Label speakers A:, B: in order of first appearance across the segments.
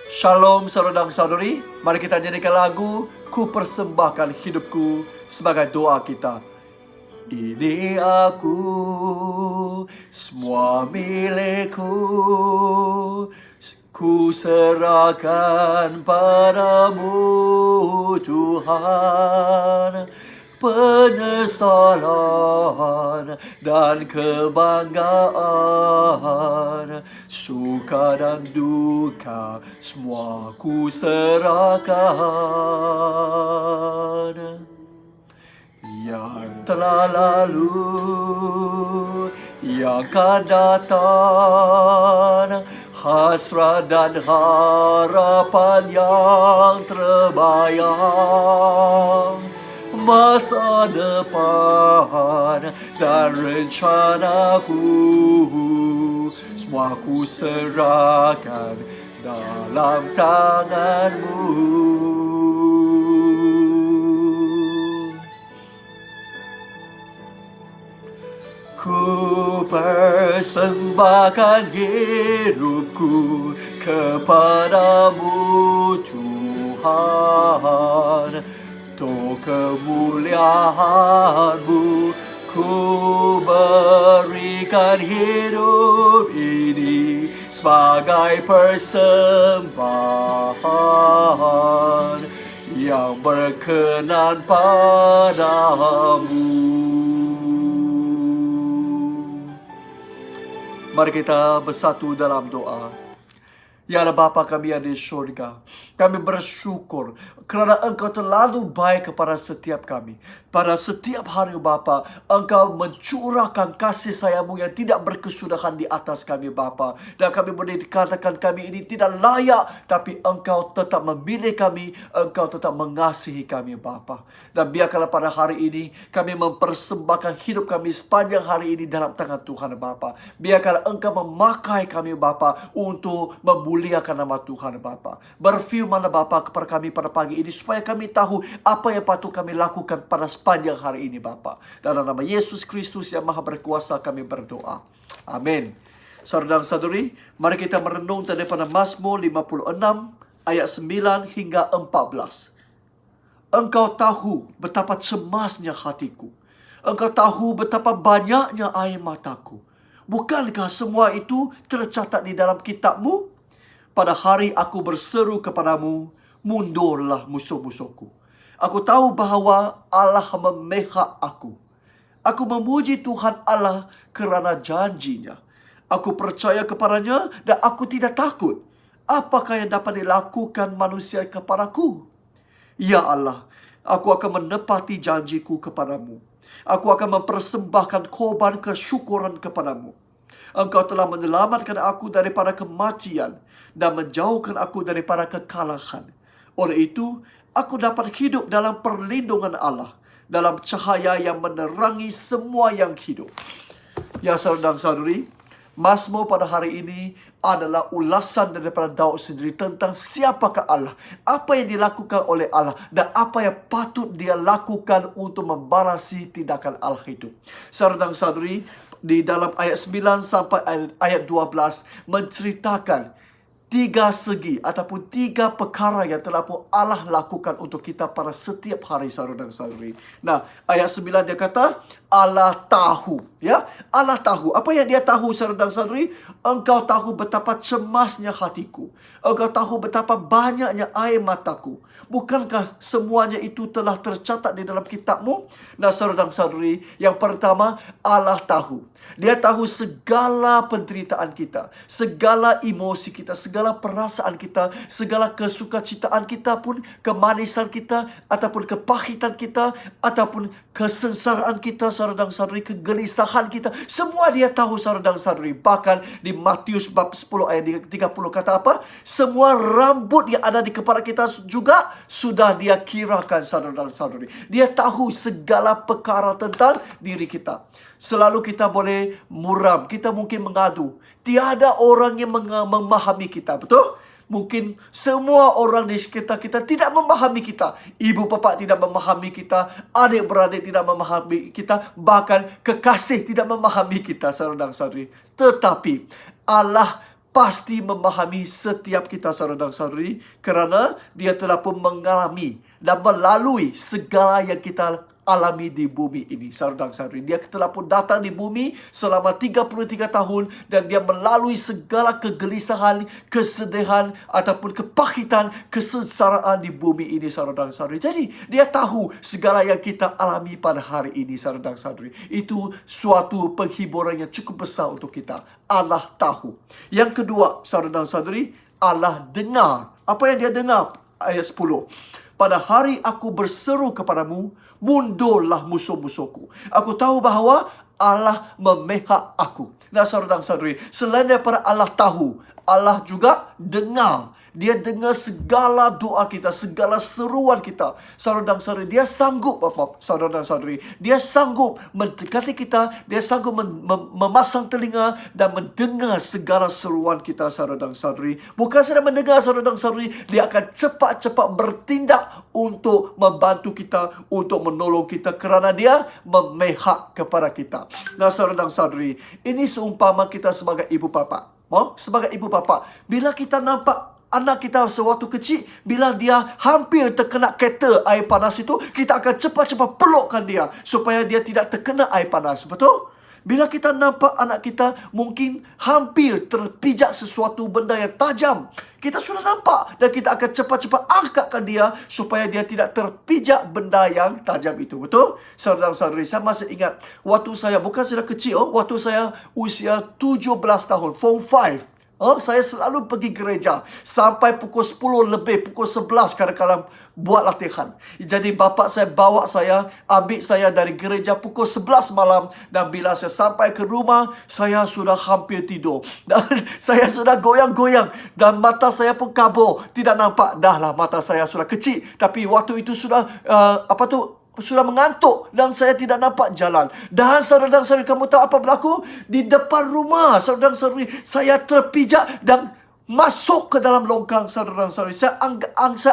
A: Shalom saudara dan saudari. Mari kita nyanyikan lagu Ku Persembahkan Hidupku sebagai doa kita. Ini aku, semua milikku, ku serahkan padamu Tuhan. Penyesalan dan kebanggaan, suka dan duka, semua ku serahkan. Yang telah lalu, yang akan datang, hasrat dan harapan yang terbayang, masa depan dan rencanaku, semua ku serahkan dalam tanganmu. Ku persembahkan hidupku kepadamu Tuhan. Untuk kemuliaan-Mu, ku berikan hidup ini sebagai persembahan yang berkenan padamu. Mari kita bersatu dalam doa. Ya Allah Bapa kami yang di syurga, kami bersyukur kerana Engkau terlalu baik kepada setiap kami. Pada setiap hari Bapa, Engkau mencurahkan kasih sayang-Mu yang tidak berkesudahan di atas kami Bapa. Dan kami boleh dikatakan kami ini tidak layak, tapi Engkau tetap memilih kami, Engkau tetap mengasihi kami Bapa. Dan biarkanlah pada hari ini kami mempersembahkan hidup kami sepanjang hari ini dalam tangan Tuhan Bapa. Biarkanlah Engkau memakai kami Bapa untuk memuliakan nama Tuhan Bapa. Berfirmanlah Bapa kepada kami pada pagi ini supaya kami tahu apa yang patut kami lakukan pada sepanjang hari ini Bapa. Dalam nama Yesus Kristus yang Maha Berkuasa kami berdoa. Amin. Saudara dan saudari, mari kita merenung daripada Mazmur 56 ayat 9 hingga 14. Engkau tahu betapa cemasnya hatiku. Engkau tahu betapa banyaknya air mataku. Bukankah semua itu tercatat di dalam kitab-Mu? Pada hari aku berseru kepadamu, mundurlah musuh-musuhku. Aku tahu bahawa Allah memihak aku. Aku memuji Tuhan Allah kerana janjinya. Aku percaya kepadanya dan aku tidak takut. Apakah yang dapat dilakukan manusia kepadaku? Ya Allah, aku akan menepati janjiku kepadamu. Aku akan mempersembahkan korban kesyukuran kepadamu. Engkau telah menyelamatkan aku daripada kematian dan menjauhkan aku daripada kekalahan. Oleh itu, aku dapat hidup dalam perlindungan Allah, dalam cahaya yang menerangi semua yang hidup. Ya saudara dan saudari, Mazmur pada hari ini adalah ulasan daripada Daud sendiri tentang siapakah Allah, apa yang dilakukan oleh Allah, dan apa yang patut dia lakukan untuk membalasi tindakan Allah itu. Saudara dan saudari, di dalam ayat 9 sampai ayat 12 menceritakan tiga segi ataupun tiga perkara yang telah pun Allah lakukan untuk kita pada setiap hari saudara dan saudari. Nah, ayat 9 dia kata Allah tahu, ya. Allah tahu. Apa yang dia tahu saudara dan saudari? Engkau tahu betapa cemasnya hatiku. Engkau tahu betapa banyaknya air mataku. Bukankah semuanya itu telah tercatat di dalam kitab-Mu? Nah, saudara dan saudari, yang pertama, Allah tahu. Dia tahu segala penderitaan kita, segala emosi kita, segala perasaan kita, segala kesukacitaan kita pun, kemanisan kita, ataupun kepahitan kita, ataupun kesengsaraan kita, saudara dan saudari, kegelisahan kita. Semua dia tahu, saudara dan saudari. Bahkan di Matius bab 10 ayat 30 kata apa? Semua rambut yang ada di kepala kita juga sudah dia kirakan, saudara dan saudari. Dia tahu segala perkara tentang diri kita. Selalu kita boleh muram, kita mungkin mengadu. Tiada orang yang memahami kita, betul? Mungkin semua orang di sekitar kita tidak memahami kita. Ibu bapa tidak memahami kita, adik-beradik tidak memahami kita, bahkan kekasih tidak memahami kita, saudara dan saudari. Tetapi Allah pasti memahami setiap kita, saudara dan saudari, kerana dia telah pun mengalami dan melalui segala yang kita alami di bumi ini, saudara dan saudari. Dia telah pun datang di bumi selama 33 tahun dan dia melalui segala kegelisahan, kesedihan ataupun kepahitan, kesengsaraan di bumi ini, saudara dan saudari. Jadi dia tahu segala yang kita alami pada hari ini, saudara dan saudari. Itu suatu penghiburan yang cukup besar untuk kita. Allah tahu. Yang kedua, saudara dan saudari, Allah dengar. Apa yang dia dengar? Ayat 10. Pada hari aku berseru kepadamu, mundurlah musuh-musuhku. Aku tahu bahawa Allah memihak aku. Nah, saudara dan saudari, selain daripada Allah tahu, Allah juga dengar. Dia dengar segala doa kita, segala seruan kita. Saudara dan saudari, dia sanggup, saudara dan saudari. Dia sanggup mendekati kita. Dia sanggup memasang telinga dan mendengar segala seruan kita, saudara dan saudari. Bukan saja mendengar, saudara dan saudari. Dia akan cepat-cepat bertindak untuk membantu kita, untuk menolong kita, kerana dia memihak kepada kita. Nah, saudara dan saudari, ini seumpama kita sebagai ibu bapa. Sebagai ibu bapa, bila kita nampak anak kita sewaktu kecil, bila dia hampir terkena kereta air panas itu, kita akan cepat-cepat pelukkan dia supaya dia tidak terkena air panas. Betul? Bila kita nampak anak kita mungkin hampir terpijak sesuatu benda yang tajam, kita sudah nampak dan kita akan cepat-cepat angkatkan dia supaya dia tidak terpijak benda yang tajam itu. Betul? Saudara dan saudari, saya masih ingat waktu saya, bukan sudah kecil, waktu saya usia 17 tahun, Form 5. Saya selalu pergi gereja sampai pukul 10 lebih, pukul 11 kadang-kadang buat latihan. Jadi bapa saya bawa saya, ambil saya dari gereja pukul 11 malam. Dan bila saya sampai ke rumah, saya sudah hampir tidur. Dan saya sudah goyang-goyang. Dan mata saya pun kabur. Tidak nampak. Dah lah, mata saya sudah kecil. Tapi waktu itu sudah, sudah mengantuk dan saya tidak nampak jalan. Dan saudara dan saudari, kamu tahu apa berlaku? Di depan rumah, saudara dan saudari, saya terpijak dan masuk ke dalam longkang, saudara dan saudari. Saya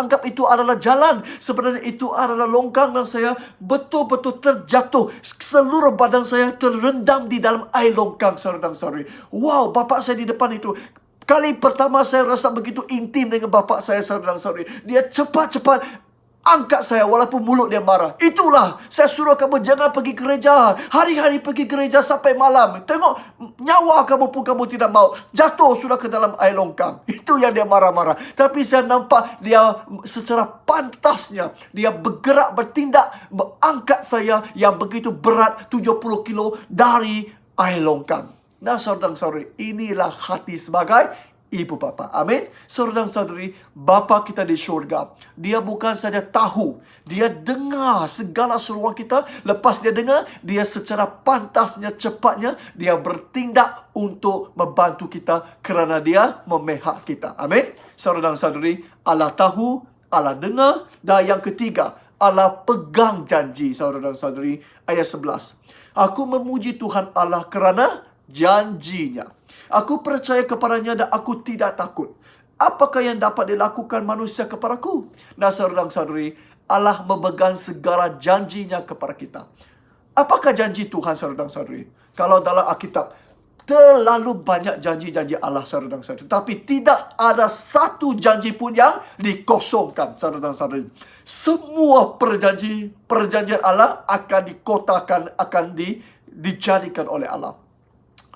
A: anggap itu adalah jalan. Sebenarnya itu adalah longkang dan saya betul-betul terjatuh. Seluruh badan saya terendam di dalam air longkang, saudara dan saudari. Wow, bapa saya di depan itu. Kali pertama saya rasa begitu intim dengan bapa saya, saudara dan saudari. Dia cepat-cepat angkat saya walaupun mulut dia marah. Itulah, saya suruh kamu jangan pergi gereja. Hari-hari pergi gereja sampai malam. Tengok, nyawa kamu pun kamu tidak mau. Jatuh sudah ke dalam air longkang. Itu yang dia marah-marah. Tapi saya nampak dia secara pantasnya, dia bergerak, bertindak, mengangkat saya yang begitu berat 70 kilo dari air longkang. Nah, saudara dan saudari, inilah hati sebagai ibu bapa. Amin. Saudara dan saudari, bapa kita di syurga, dia bukan saja tahu, dia dengar segala seruan kita. Lepas dia dengar, dia secara pantasnya, cepatnya, dia bertindak untuk membantu kita kerana dia memihak kita. Amin. Saudara dan saudari, Allah tahu, Allah dengar. Dan yang ketiga, Allah pegang janji, saudara dan saudari. Ayat 11. Aku memuji Tuhan Allah kerana janjinya. Aku percaya kepadanya dan aku tidak takut. Apakah yang dapat dilakukan manusia kepadaku? Nah, saudara dan saudari, Allah memegang segala janjinya kepada kita. Apakah janji Tuhan, saudara dan saudari? Kalau dalam Alkitab, terlalu banyak janji-janji Allah, saudara dan saudari. Tapi tidak ada satu janji pun yang dikosongkan, saudara dan saudari. Semua perjanjian Allah akan dikotakan, akan dijadikan oleh Allah.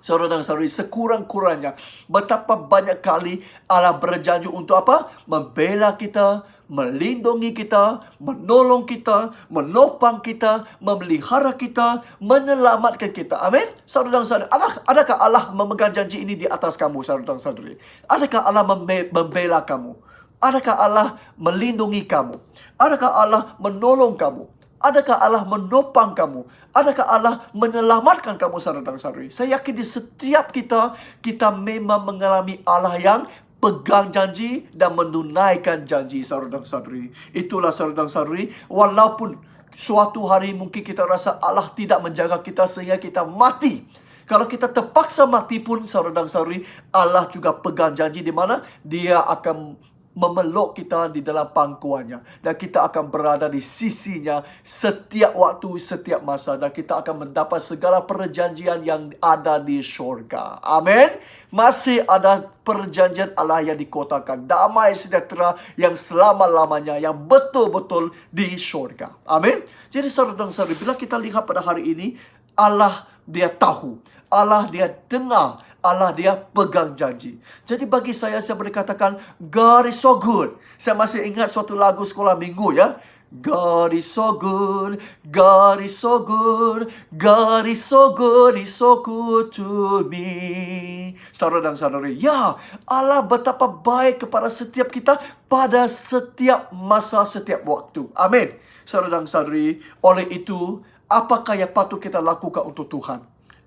A: Saudara dan saudari, sekurang-kurangnya betapa banyak kali Allah berjanji untuk apa? Membela kita, melindungi kita, menolong kita, menopang kita, memelihara kita, menyelamatkan kita. Amin. Saudara dan saudari, adakah Allah memegang janji ini di atas kamu, saudara dan saudari? Adakah Allah membela kamu? Adakah Allah melindungi kamu? Adakah Allah menolong kamu? Adakah Allah menopang kamu? Adakah Allah menyelamatkan kamu, saudara dan saudari? Saya yakin di setiap kita memang mengalami Allah yang pegang janji dan menunaikan janji, saudara dan saudari. Itulah, saudara dan saudari, walaupun suatu hari mungkin kita rasa Allah tidak menjaga kita sehingga kita mati. Kalau kita terpaksa mati pun, saudara dan saudari, Allah juga pegang janji di mana Dia akan memeluk kita di dalam pangkuannya. Dan kita akan berada di sisinya setiap waktu, setiap masa. Dan kita akan mendapat segala perjanjian yang ada di syurga. Amin. Masih ada perjanjian Allah yang dikotakan. Damai sejahtera yang selama-lamanya, yang betul-betul di syurga. Amin. Jadi saudara dan saudari, bila kita lihat pada hari ini, Allah dia tahu. Allah dia dengar. Allah dia pegang janji. Jadi bagi saya boleh katakan, God is so good. Saya masih ingat suatu lagu sekolah minggu ya. God is so good, God is so good, God is so good, He's so good to me. Saudara dan saudari, ya, Allah betapa baik kepada setiap kita pada setiap masa, setiap waktu. Amin. Saudara dan saudari, oleh itu, apakah yang patut kita lakukan untuk Tuhan?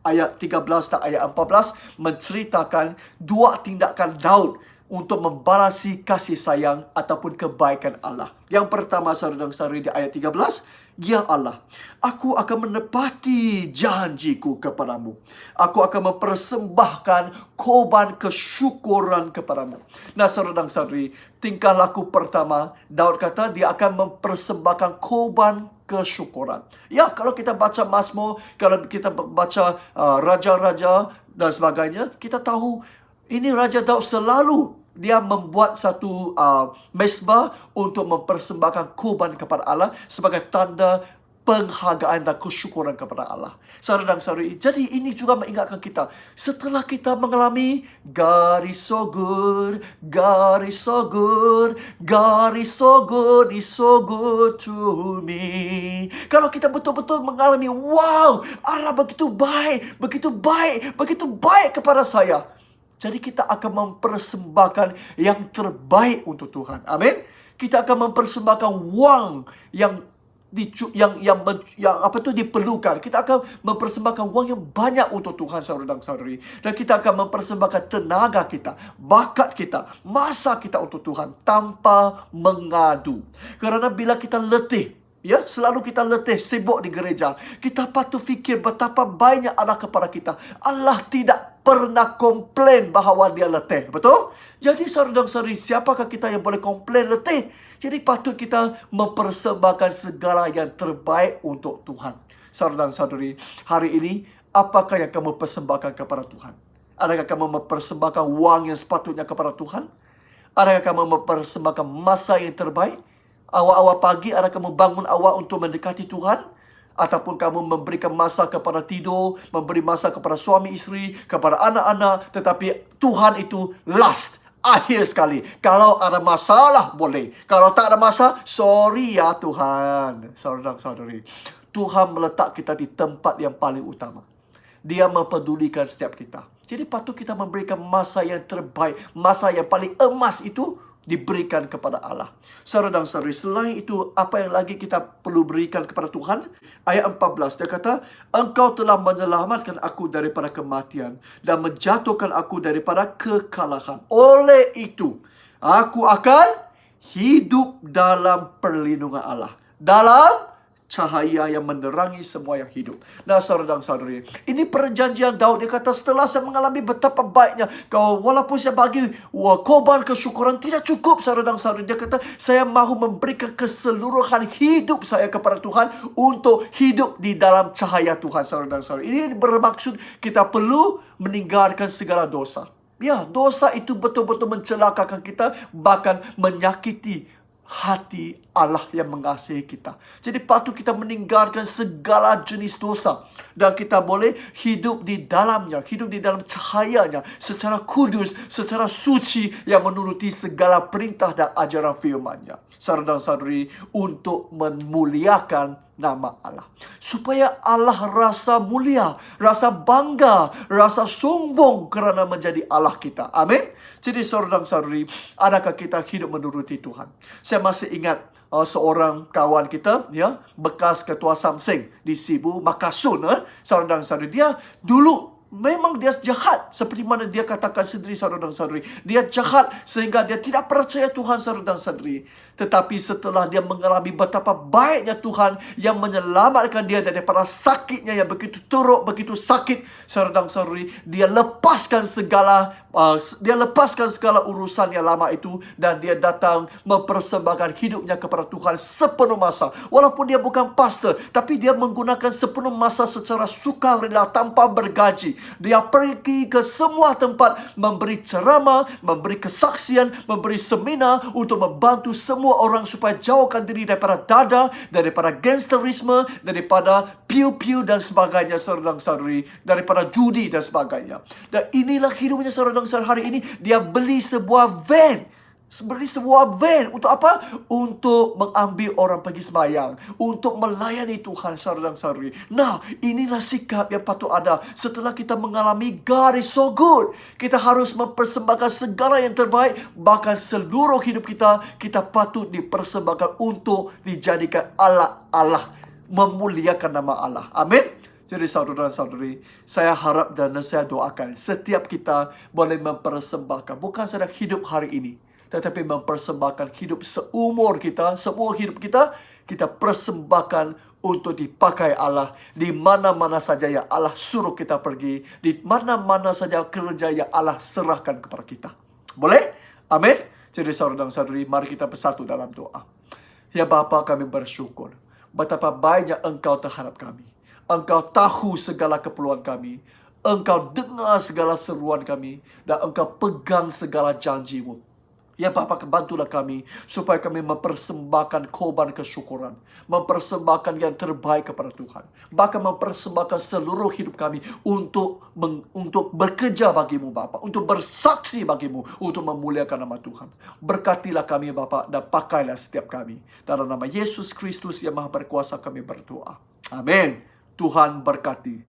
A: Ayat 13 dan ayat 14 menceritakan dua tindakan Daud untuk membalasi kasih sayang ataupun kebaikan Allah. Yang pertama, saudara dan saudari, di ayat 13, ya Allah, aku akan menepati janjiku kepadamu. Aku akan mempersembahkan korban kesyukuran kepadamu. Nah, saudara dan saudari, tingkah laku pertama, Daud kata dia akan mempersembahkan korban kesyukuran. Ya, kalau kita baca Mazmur, kalau kita baca raja-raja dan sebagainya, kita tahu ini Raja Daud selalu dia membuat satu mesbah untuk mempersembahkan korban kepada Allah sebagai tanda penghargaan dan kesyukuran kepada Allah. Saudara dan saudari, jadi ini juga mengingatkan kita, setelah kita mengalami God is so good, God is so good, God is so good, He's so good to me. Kalau kita betul-betul mengalami, wow, Allah begitu baik, begitu baik, begitu baik kepada saya, jadi kita akan mempersembahkan yang terbaik untuk Tuhan. Amin. Kita akan mempersembahkan wang yang diperlukan. Kita akan mempersembahkan wang yang banyak untuk Tuhan, saudara dan saudari. Dan kita akan mempersembahkan tenaga kita, bakat kita, masa kita untuk Tuhan tanpa mengadu. Kerana bila kita letih, ya, selalu kita letih, sibuk di gereja, kita patut fikir betapa baiknya Allah kepada kita. Allah tidak pernah komplain bahawa dia letih. Betul? Jadi saudara dan saudari, siapakah kita yang boleh komplain letih? Jadi patut kita mempersembahkan segala yang terbaik untuk Tuhan. Saudara dan saudari, hari ini apakah yang kamu persembahkan kepada Tuhan? Adakah kamu mempersembahkan wang yang sepatutnya kepada Tuhan? Adakah kamu mempersembahkan masa yang terbaik? Awal-awal pagi, adakah kamu bangun awal untuk mendekati Tuhan? Ataupun kamu memberikan masa kepada tidur, memberi masa kepada suami isteri, kepada anak-anak, tetapi Tuhan itu last, akhir sekali. Kalau ada masalah, boleh. Kalau tak ada masalah, sorry ya Tuhan. Saudara-saudari, Tuhan meletak kita di tempat yang paling utama. Dia mempedulikan setiap kita. Jadi patut kita memberikan masa yang terbaik, masa yang paling emas itu diberikan kepada Allah. Saudara dan saudari, selain itu, apa yang lagi kita perlu berikan kepada Tuhan? Ayat 14, dia kata, Engkau telah menyelamatkan aku daripada kematian dan menjatuhkan aku daripada kekalahan. Oleh itu, aku akan hidup dalam perlindungan Allah, dalam cahaya yang menerangi semua yang hidup. Nah, saudara dan saudari, ini perjanjian Daud. Dia kata, setelah saya mengalami betapa baiknya, walaupun saya bagi korban kesyukuran, tidak cukup, saudara dan saudari. Dia kata, saya mahu memberikan keseluruhan hidup saya kepada Tuhan untuk hidup di dalam cahaya Tuhan, saudara dan saudari. Ini bermaksud kita perlu meninggalkan segala dosa. Ya, dosa itu betul-betul mencelakakan kita, bahkan menyakiti hati Allah yang mengasihi kita. Jadi patut kita meninggalkan segala jenis dosa. Dan kita boleh hidup di dalamnya, hidup di dalam cahayanya, secara kudus, secara suci, yang menuruti segala perintah dan ajaran firman-Nya. Saudara dan saudari, untuk memuliakan nama Allah. Supaya Allah rasa mulia, rasa bangga, rasa sombong kerana menjadi Allah kita. Amin. Jadi saudara dan saudari, adakah kita hidup menuruti Tuhan? Saya masih ingat seorang kawan kita, ya, bekas ketua Samseng di Sibu, Makasun. Saudara dan saudari, dia dulu memang dia jahat, seperti mana dia katakan sendiri, saudara dan saudari. Dia jahat sehingga dia tidak percaya Tuhan, saudara dan saudari. Tetapi setelah dia mengalami betapa baiknya Tuhan yang menyelamatkan dia daripada sakitnya yang begitu teruk, begitu sakit, saudara dan saudari, dia lepaskan segala dia lepaskan segala urusan yang lama itu dan dia datang mempersembahkan hidupnya kepada Tuhan sepenuh masa. Walaupun dia bukan pastor, tapi dia menggunakan sepenuh masa secara sukarela tanpa bergaji. Dia pergi ke semua tempat memberi ceramah, memberi kesaksian, memberi seminar untuk membantu semua orang supaya jauhkan diri daripada dada, daripada gangsterisme, daripada piu-piu dan sebagainya, saudara dan saudari, daripada judi dan sebagainya. Dan inilah hidupnya saudara dan saudari. Hari ini dia beli sebuah van. Untuk apa? Untuk mengambil orang pergi sembahyang, untuk melayani Tuhan, saudara dan saudari. Nah, inilah sikap yang patut ada setelah kita mengalami God is so good. Kita harus mempersembahkan segala yang terbaik, bahkan seluruh hidup kita patut dipersembahkan untuk dijadikan Allah, memuliakan nama Allah. Amin. Jadi saudara dan saudari, saya harap dan saya doakan setiap kita boleh mempersembahkan, bukan saja hidup hari ini, tetapi mempersembahkan hidup semua hidup kita persembahkan untuk dipakai Allah di mana-mana saja yang Allah suruh kita pergi, di mana-mana saja kerja yang Allah serahkan kepada kita. Boleh? Amin. Jadi saudara dan saudari, mari kita bersatu dalam doa. Ya Bapa, kami bersyukur betapa banyak Engkau terhadap kami. Engkau tahu segala keperluan kami. Engkau dengar segala seruan kami. Dan Engkau pegang segala janji-Mu. Ya Bapa, bantulah kami supaya kami mempersembahkan korban kesyukuran, mempersembahkan yang terbaik kepada Tuhan, bahkan mempersembahkan seluruh hidup kami untuk bekerja bagi-Mu Bapa, untuk bersaksi bagi-Mu, untuk memuliakan nama Tuhan. Berkatilah kami Bapa dan pakailah setiap kami. Dalam nama Yesus Kristus yang Maha Berkuasa kami berdoa. Amin. Tuhan berkati.